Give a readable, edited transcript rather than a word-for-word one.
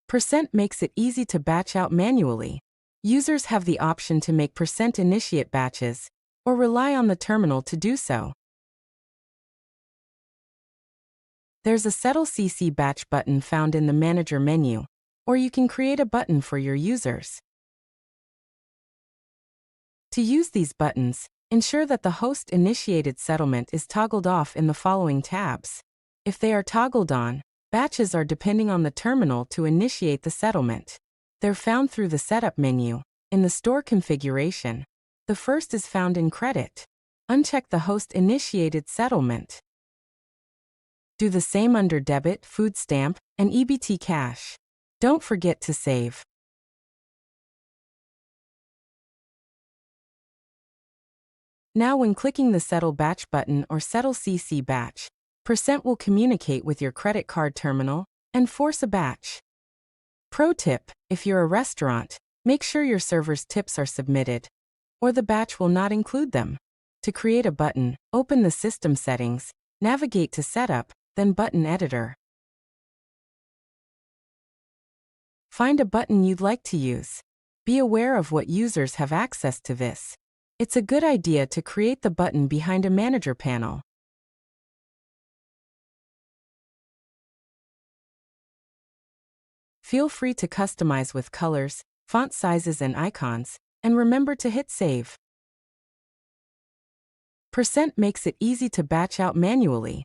Percent makes it easy to batch out manually. Users have the option to make percent initiate batches, or rely on the terminal to do so. There's a Settle CC Batch button found in the Manager menu, or you can create a button for your users. To use these buttons, ensure that the host-initiated settlement is toggled off in the following tabs. If they are toggled on, batches are depending on the terminal to initiate the settlement. They're found through the Setup menu, in the Store configuration. The first is found in Credit. Uncheck the host-initiated settlement. Do the same under Debit, Food Stamp, and EBT Cash. Don't forget to save. Now when clicking the Settle Batch button or Settle CC Batch, Percent will communicate with your credit card terminal and force a batch. Pro tip: if you're a restaurant, make sure your server's tips are submitted, or the batch will not include them. To create a button, open the System Settings, navigate to Setup, then Button Editor. Find a button you'd like to use. Be aware of what users have access to this. It's a good idea to create the button behind a Manager panel. Feel free to customize with colors, font sizes and icons, and remember to hit Save. Percent makes it easy to batch out manually.